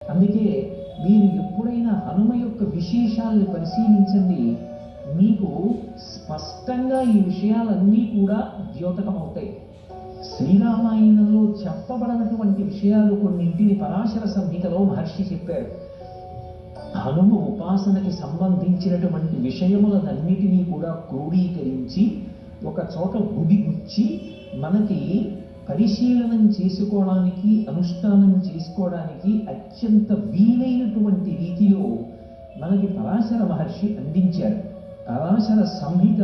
అందుకే మీరు ఎప్పుడైనా హనుమ యొక్క విశేషాలను పరిశీలించండి, మీకు స్పష్టంగా ఈ విషయాలన్నీ కూడా ద్యోతకమవుతాయి. శ్రీరామాయణంలో చెప్పబడినటువంటి విషయాలు కొన్నింటిని పరాశర సంహితలో మహర్షి చెప్పారు. హనుమ ఉపాసనకి సంబంధించినటువంటి విషయములన్నిటినీ కూడా క్రోడీకరించి ఒక చోట గుడిగుచ్చి మనకి పరిశీలనం చేసుకోవడానికి, అనుష్ఠానం చేసుకోవడానికి అత్యంత వీలైనటువంటి రీతిలో మనకి పరాశర మహర్షి అందించారు. పరాశర సంహిత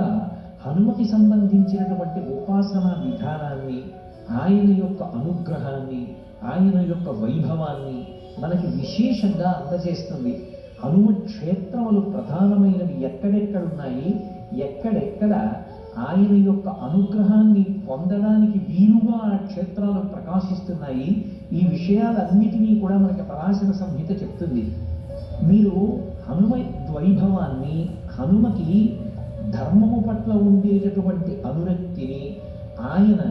హనుమకి సంబంధించినటువంటి ఉపాసనా విధానాన్ని, ఆయన యొక్క అనుగ్రహాన్ని, ఆయన యొక్క వైభవాన్ని మనకి విశేషంగా అందజేస్తుంది. హనుమ క్షేత్రములు ప్రధానమైనవి ఎక్కడెక్కడున్నాయి, ఎక్కడెక్కడ ఆయన యొక్క అనుగ్రహాన్ని పొందడానికి వీలుగా ఆ క్షేత్రాలు ప్రకాశిస్తున్నాయి, ఈ విషయాలన్నిటినీ కూడా మనకి పరాశర సంహిత చెప్తుంది. మీరు హనుమ వైభవాన్ని, హనుమకి ధర్మము పట్ల ఉండేటటువంటి అనురక్తిని, ఆయన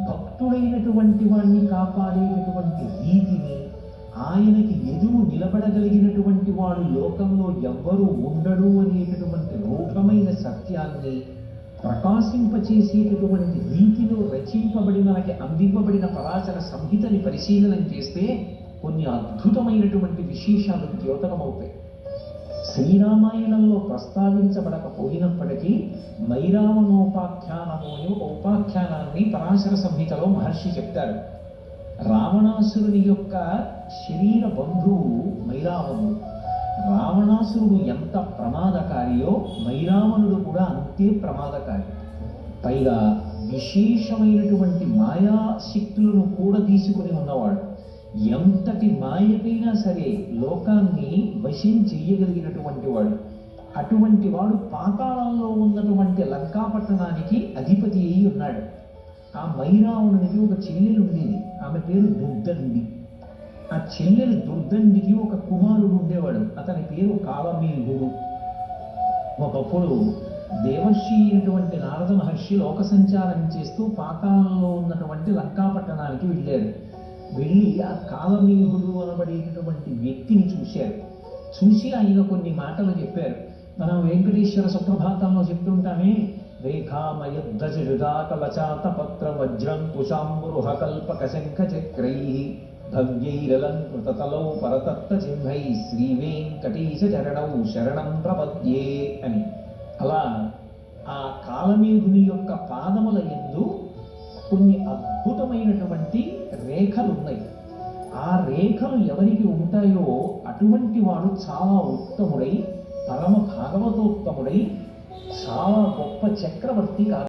భక్తుడైనటువంటి వాణ్ణి కాపాడేటటువంటి రీతిని, ఆయనకి ఎదురు నిలబడగలిగినటువంటి వాడు లోకంలో ఎవ్వరూ ఉండడు అనేటటువంటి రూఢమైన సత్యాన్ని ప్రకాశింపచేసేటటువంటి రీతిలో రచింపబడి మనకి అందింపబడిన పరాశర సంహితని పరిశీలనం చేస్తే కొన్ని అద్భుతమైనటువంటి విశేషాలు ద్యోతకమవుతాయి. శ్రీరామాయణంలో ప్రస్తావించబడకపోయినప్పటికీ మైరావణోపాఖ్యానము అనే ఉపాఖ్యానాన్ని పరాశర సంహితలో మహర్షి చెప్తారు. రావణాసురుని యొక్క శరీర బంధువు మైరావణుడు. రావణాసురుడు ఎంత ప్రమాదకారియో మైరావణుడు కూడా అంతే ప్రమాదకారి. పైగా విశేషమైనటువంటి మాయాశక్తులను కూడా తీసుకుని ఉన్నవాడు. ఎంతటి మాయకైనా సరే లోకాన్ని వశం చెయ్యగలిగినటువంటి వాడు. అటువంటి వాడు పాతాళంలో ఉన్నటువంటి లంకాపట్టణానికి అధిపతి అయి ఉన్నాడు. ఆ మైరావణునికి ఒక చెల్లెలు ఉండేది, ఆమె పేరు దుర్దండి. ఆ చెల్లెలు దుర్దండికి ఒక కుమారుడు ఉండేవాడు, అతని పేరు కాలమేఘుడు. ఒకప్పుడు దేవర్షి అయినటువంటి నారద మహర్షి లోక సంచారం చేస్తూ పాతాళంలో ఉన్నటువంటి లంకాపట్టణానికి వెళ్ళారు. వెళ్ళి ఆ కాలమేఘుడు అనబడేటటువంటి వ్యక్తిని చూశారు. చూసి ఆయన కొన్ని మాటలు చెప్పారు. మనం వెంకటేశ్వర సుప్రభాతంలో చెప్తుంటామే, రేఖామయుద్ధజుదాకలచాత పత్ర వజ్రం కుశాంబురుహ కల్పక శంఖ చక్రై భవ్యైరలంకృతతలౌ పరతత్త చిహ్నై శ్రీ వెంకటేశ చరణౌ శరణం ప్రపద్యే అని. అలా ఆ కాలమేఘుని యొక్క పాదముల యందు కొన్ని అద్భుతమైనటువంటి రేఖలు ఉన్నాయి. ఆ రేఖలు ఎవరికి ఉంటాయో అటువంటి వాడు చాలా ఉత్తముడై, పరమ భాగవతోత్తముడై, చాలా గొప్ప చక్రవర్తి కాదు.